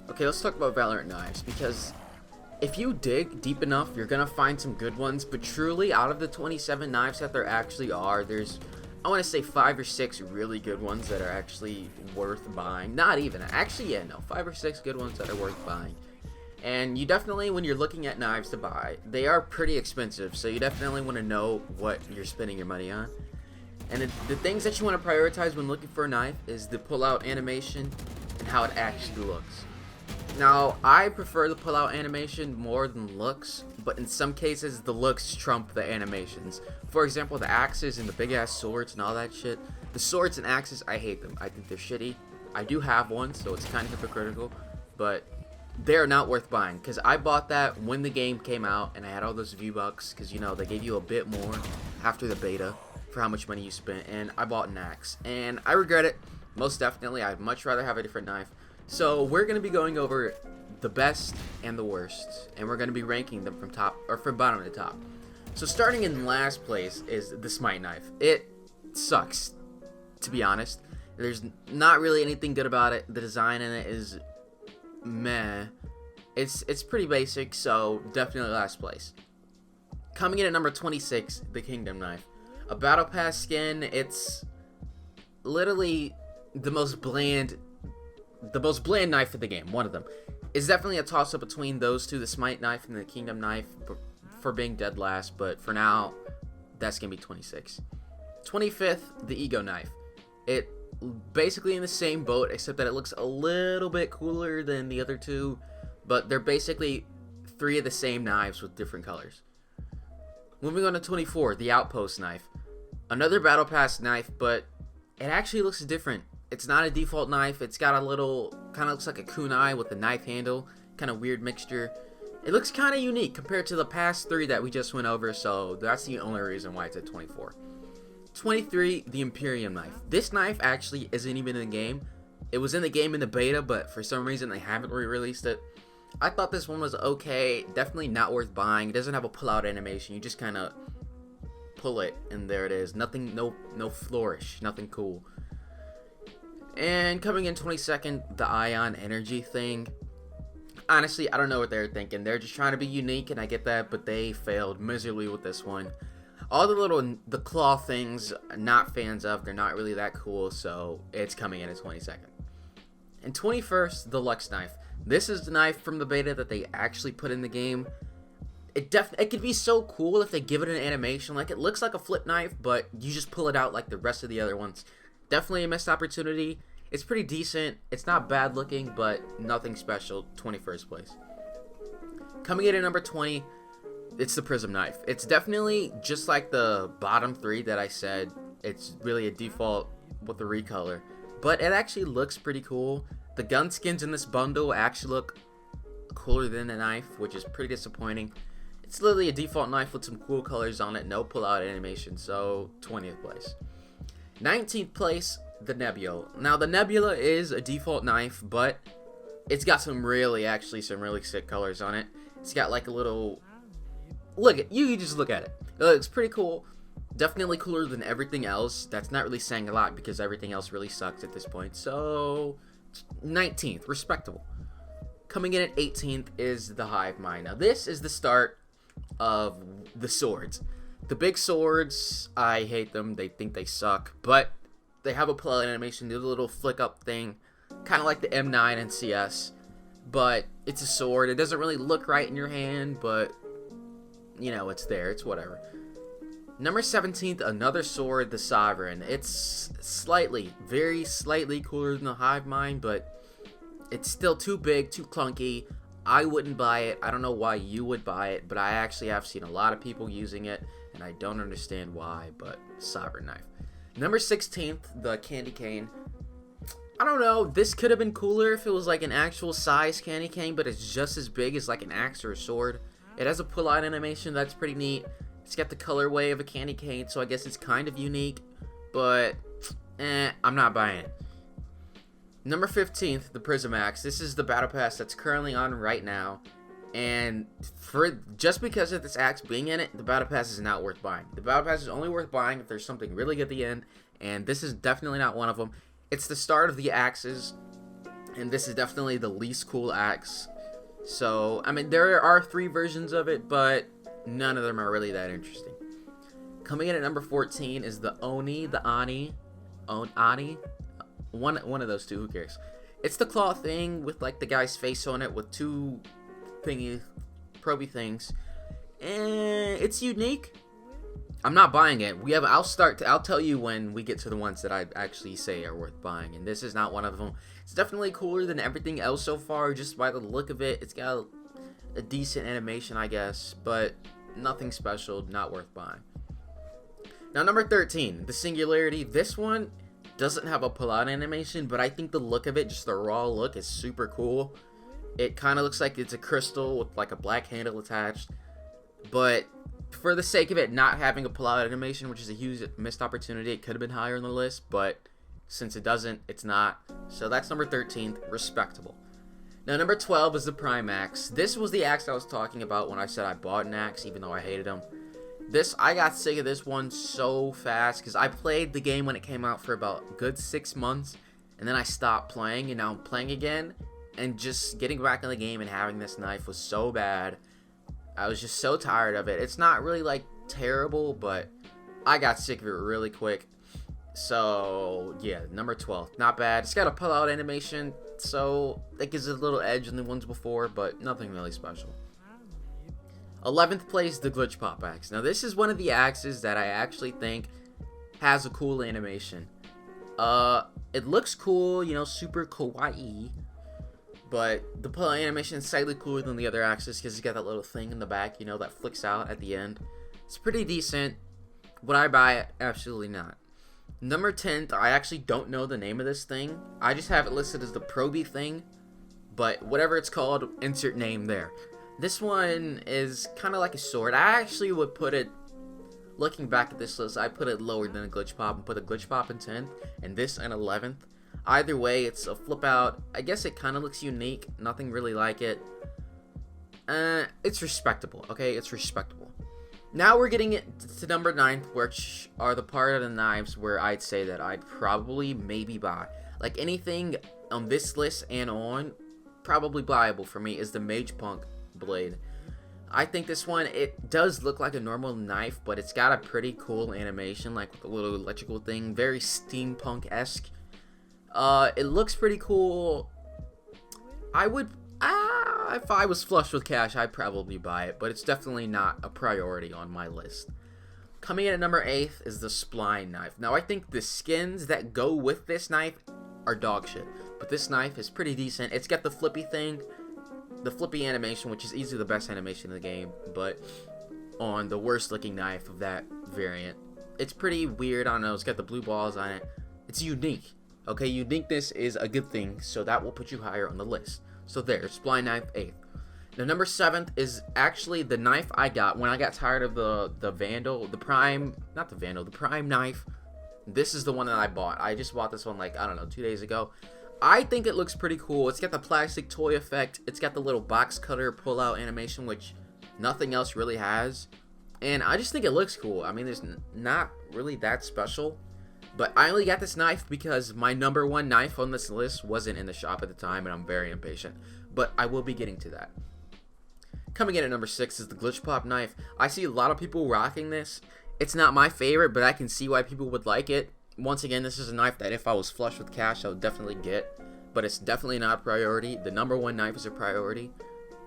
Okay, let's talk about Valorant knives, because if you dig deep enough, you're gonna find some good ones, but truly, out of the 27 knives that there actually are, there's, I want to say 5 or 6 really good ones that are actually worth buying. Not even, actually, yeah, no, 5 or 6 good ones that are worth buying. And you definitely, when you're looking at knives to buy, they are pretty expensive, so you definitely want to know what you're spending your money on. And the things that you want to prioritize when looking for a knife is the pull-out animation and how it actually looks. Now, I prefer the pull-out animation more than looks, but in some cases, the looks trump the animations. For example, the axes and the big-ass swords and all that shit. The swords and axes, I hate them. I think they're shitty. I do have one, so it's kind of hypocritical, but they're not worth buying, because I bought that when the game came out, and I had all those V-Bucks, because, you know, they gave you a bit more after the beta for how much money you spent, and I bought an axe, and I regret it. Most definitely, I'd much rather have a different knife. So we're going to be going over the best and the worst, and we're going to be ranking them from top, or from bottom to top. So starting in last place is the Smite knife. It sucks, to be honest. There's not really anything good about it. The design in it is meh. It's pretty basic, so definitely last place. Coming in at number 26, the Kingdom knife. A battle pass skin. It's literally the most bland knife of the game. One of them. It's definitely a toss-up between those two, the Smite knife and the Kingdom knife, for being dead last, but for now, that's gonna be 26. 25th, the Ego knife. It basically in the same boat, except that it looks a little bit cooler than the other two, but they're basically 3 of the same knives with different colors. Moving on to 24, the Outpost knife. Another battle pass knife, but it actually looks different. It's not a default knife. It's got a little, kind of looks like a kunai with a knife handle, kind of weird mixture. It looks kind of unique compared to the past 3 that we just went over, so that's the only reason why it's at 24. 23, the Imperium knife. This knife actually isn't even in the game. It was in the game in the beta, but for some reason they haven't re-released it. I thought this one was okay, definitely not worth buying. It doesn't have a pull-out animation. You just kind of pull it, and there it is. Nothing, no flourish, nothing cool. And coming in 22nd, the Ion Energy thing. Honestly, I don't know what they're thinking. They're just trying to be unique, and I get that, but they failed miserably with this one. All the claw things, not fans of. They're not really that cool, so it's coming in at 22nd. And 21st, the Lux knife. This is the knife from the beta that they actually put in the game. It could be so cool if they give it an animation. Like, it looks like a flip knife, but you just pull it out like the rest of the other ones. Definitely a missed opportunity. It's pretty decent. It's not bad looking, but nothing special. 21st place. Coming in at number 20, it's the Prism knife. It's definitely just like the bottom 3 that I said. It's really a default with the recolor, but it actually looks pretty cool. The gun skins in this bundle actually look cooler than the knife, which is pretty disappointing. It's literally a default knife with some cool colors on it, no pull-out animation, so 20th place. 19th place, the Nebula. Now, the Nebula is a default knife, but it's got some really sick colors on it. It's got like a little... you just look at it. It looks pretty cool. Definitely cooler than everything else. That's not really saying a lot because everything else really sucks at this point. So, 19th, respectable. Coming in at 18th is the Hive Mind. Now, this is the start of the swords. The big swords, I hate them. They think they suck, but they have a pull-out animation, do the little flick-up thing, kind of like the M9 and CS, but it's a sword. It doesn't really look right in your hand, but, you know, it's there. It's whatever. Number 17th, another sword, the Sovereign. It's very slightly cooler than the Hive Mind, but it's still too big, too clunky. I wouldn't buy it. I don't know why you would buy it, but I actually have seen a lot of people using it, and I don't understand why, but Sovereign knife. Number 16th, the Candy Cane. I don't know, this could have been cooler if it was like an actual size candy cane, but it's just as big as like an axe or a sword. It has a pull-out animation that's pretty neat. It's got the colorway of a candy cane, so I guess it's kind of unique, but I'm not buying it. Number 15th, the Prism Axe. This is the battle pass that's currently on right now, and just because of this axe being in it, the battle pass is not worth buying. The battle pass is only worth buying if there's something really good at the end, and this is definitely not one of them. It's the start of the axes. and this is definitely the least cool axe. So, I mean, there are 3 versions of it, but none of them are really that interesting. Coming in at number 14 is the Oni, the Ani, Ani, one of those two. Who cares? It's the claw thing with like the guy's face on it with 2 thingy, proby things, and it's unique. I'm not buying it. I'll tell you when we get to the ones that I actually say are worth buying, and this is not one of them. It's definitely cooler than everything else so far, just by the look of it. It's got a decent animation, I guess, but nothing special, not worth buying. Now, number 13, the Singularity. This one doesn't have a pull-out animation, but I think the look of it, just the raw look, is super cool. It kind of looks like it's a crystal with like a black handle attached, but for the sake of it not having a pull-out animation, which is a huge missed opportunity, it could have been higher on the list, but since it doesn't, it's not. So that's number 13, respectable. Now, number 12 is the Prime Axe. This was the axe I was talking about when I said I bought an axe, even though I hated them. I got sick of this one so fast, because I played the game when it came out for about a good 6 months, and then I stopped playing, and now I'm playing again, and just getting back in the game and having this knife was so bad. I was just so tired of it. It's not really, like, terrible, but I got sick of it really quick. So, yeah, number 12. Not bad. It's got a pull-out animation, so that gives it a little edge on the ones before, but nothing really special. 11th place, the Glitch Pop Axe. Now, this is one of the axes that I actually think has a cool animation. It looks cool, you know, super kawaii. But the pull-out animation is slightly cooler than the other axes because it's got that little thing in the back, you know, that flicks out at the end. It's pretty decent. Would I buy it? Absolutely not. Number 10, I actually don't know the name of this thing. I just have it listed as the Proby thing. But whatever it's called, insert name there. This one is kind of like a sword. I actually would put it, looking back at this list, I put it lower than a Glitch Pop and put a Glitch Pop in 10th and this in 11th. Either way, it's a flip out. I guess it kind of looks unique. Nothing really like it. It's respectable, okay? It's respectable. Now we're getting it to number 9, which are the part of the knives where I'd say that I'd probably maybe buy. Like anything on this list and on, probably buyable for me is the Mage Punk blade. I think this one, it does look like a normal knife, but it's got a pretty cool animation, like with a little electrical thing, very steampunk-esque. It looks pretty cool. I would, if I was flush with cash, I'd probably buy it, but it's definitely not a priority on my list. Coming in at number 8 is the Spline knife. Now, I think the skins that go with this knife are dog shit, but this knife is pretty decent. It's got the flippy thing, the flippy animation, which is easily the best animation in the game, but on the worst looking knife of that variant. It's pretty weird. I don't know. It's got the blue balls on it. It's unique. Okay, uniqueness is a good thing, so that will put you higher on the list. So there, Spline knife 8th. Now, number 7th is actually the knife I got when I got tired of the Vandal, the Prime, not the Vandal, the Prime knife. This is the one that I bought. I just bought this one like, I don't know, 2 days ago. I think it looks pretty cool. It's got the plastic toy effect. It's got the little box cutter pull-out animation, which nothing else really has. And I just think it looks cool. I mean, there's not really that special. But I only got this knife because my number 1 knife on this list wasn't in the shop at the time, and I'm very impatient. But I will be getting to that. Coming in at number 6 is the Glitch Pop knife. I see a lot of people rocking this. It's not my favorite, but I can see why people would like it. Once again, this is a knife that if I was flush with cash, I would definitely get. But it's definitely not a priority. The number 1 knife is a priority.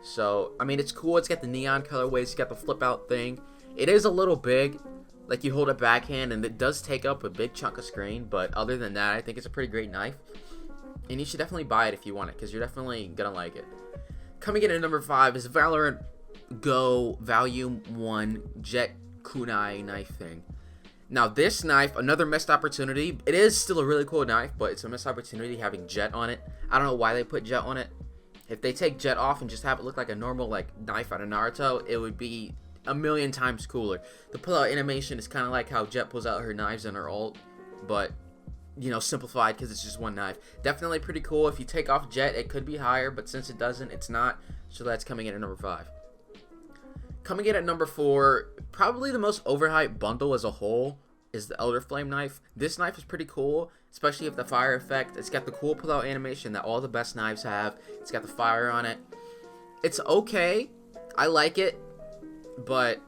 So, I mean, it's cool. It's got the neon colorways. It's got the flip out thing. It is a little big. Like, you hold it backhand, and it does take up a big chunk of screen. But other than that, I think it's a pretty great knife. And you should definitely buy it if you want it, because you're definitely going to like it. Coming in at number 5 is Valorant Go Volume 1 Jet Kunai knife thing. Now, this knife, another missed opportunity. It is still a really cool knife, but it's a missed opportunity having Jet on it. I don't know why they put Jet on it. If they take Jet off and just have it look like a normal like knife out of Naruto, it would be a million times cooler. The pull-out animation is kind of like how Jet pulls out her knives in her ult, but, you know, simplified because it's just one knife. Definitely pretty cool. If you take off Jet, it could be higher, but since it doesn't, it's not. So that's coming in at number 5. Coming in at number 4, probably the most overhyped bundle as a whole is the Elder Flame knife. This knife is pretty cool, especially with the fire effect. It's got the cool pull-out animation that all the best knives have. It's got the fire on it. It's okay. I like it, but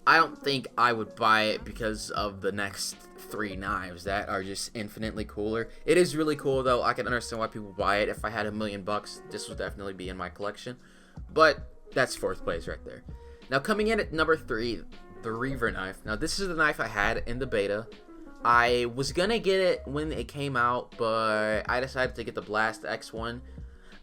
I don't think I would buy it because of the next 3 knives that are just infinitely cooler. It is really cool though. I can understand why people buy it. If I had $1 million, this would definitely be in my collection. But that's 4th place right there. Now coming in at number 3, the Reaver knife. Now this is the knife I had in the beta. I was gonna get it when it came out, but I decided to get the Blast X one.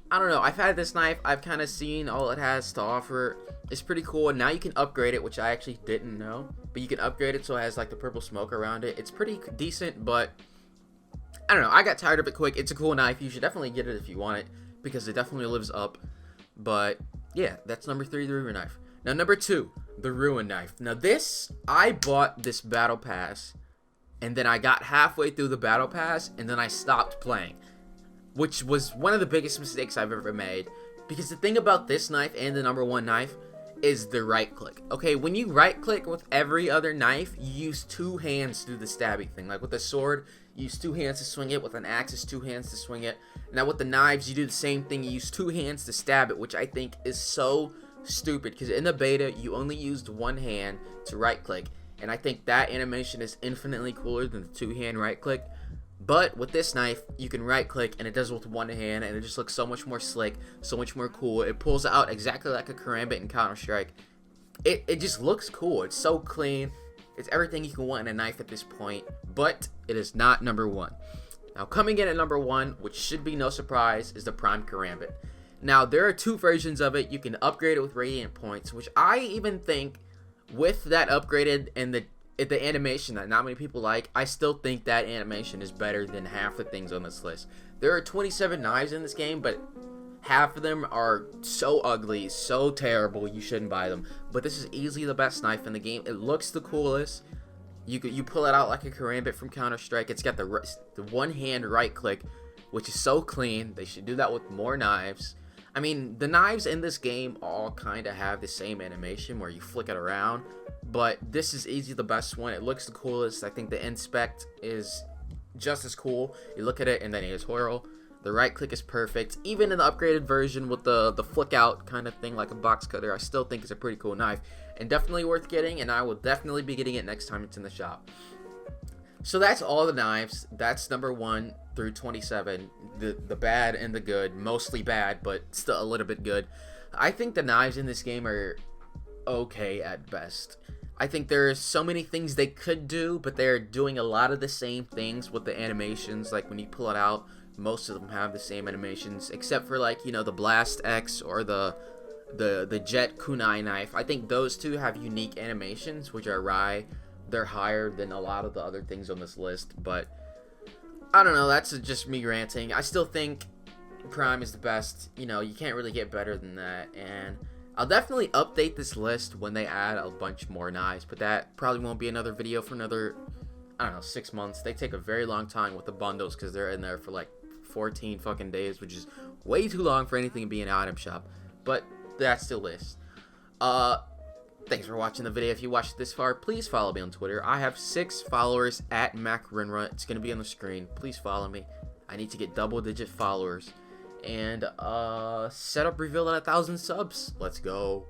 I don't know, I've had this knife, I've kind of seen all it has to offer. It's pretty cool, and now you can upgrade it, which I actually didn't know. But you can upgrade it so it has like the purple smoke around it. It's pretty decent, but I don't know, I got tired of it quick. It's a cool knife, you should definitely get it if you want it, because it definitely lives up. But yeah, that's number 3, the Reaver knife. Now number 2, the Ruin knife. Now this, I bought this battle pass, and then I got halfway through the battle pass, and then I stopped playing, which was one of the biggest mistakes I've ever made. Because the thing about this knife and the number 1 knife is the right click. Okay, when you right click with every other knife, you use 2 hands to do the stabbing thing. Like with a sword, you use 2 hands to swing it. With an axe, it's 2 hands to swing it. Now with the knives, you do the same thing. You use 2 hands to stab it, which I think is so stupid. Because in the beta, you only used 1 hand to right click. And I think that animation is infinitely cooler than the 2-hand right click. But with this knife, you can right click and it does it with 1 hand, and it just looks so much more slick, so much more cool. It pulls out exactly like a karambit in Counter-Strike. It just looks cool. It's so clean. It's everything you can want in a knife at this point, but it is not number 1. Now coming in at number 1, which should be no surprise, is the Prime Karambit. Now there are 2 versions of it. You can upgrade it with Radiant Points, which I even think with that upgraded and the animation that not many people like, I still think that animation is better than half the things on this list. There are 27 knives in this game, but half of them are so ugly, so terrible, you shouldn't buy them. But this is easily the best knife in the game. It looks the coolest. You pull it out like a karambit from Counter-Strike. It's got the 1-hand right click, which is so clean. They should do that with more knives. I mean, the knives in this game all kind of have the same animation where you flick it around, but this is easily the best one. It looks the coolest. I think the inspect is just as cool. You look at it and then you twirl. The right click is perfect. Even in the upgraded version with the flick out kind of thing like a box cutter, I still think it's a pretty cool knife and definitely worth getting, and I will definitely be getting it next time it's in the shop. So that's all the knives. That's number 1 through 27. The bad and the good. Mostly bad, but still a little bit good. I think the knives in this game are okay at best. I think there's so many things they could do, but they're doing a lot of the same things with the animations. Like when you pull it out, most of them have the same animations, except for like, you know, the Blast X or the Jet Kunai knife. I think those 2 have unique animations, which are why they're higher than a lot of the other things on this list. But I don't know, that's just me ranting. I still think Prime is the best. You know, you can't really get better than that. And I'll definitely update this list when they add a bunch more knives, but that probably won't be another video for another, I don't know, 6 months. They take a very long time with the bundles because they're in there for like 14 fucking days, which is way too long for anything to be in an item shop. But that's the list. Thanks for watching the video. If you watched this far, please follow me on Twitter. I have 6 followers at MacRunRun. It's going to be on the screen. Please follow me. I need to get double-digit followers. And setup revealed at 1,000 subs. Let's go.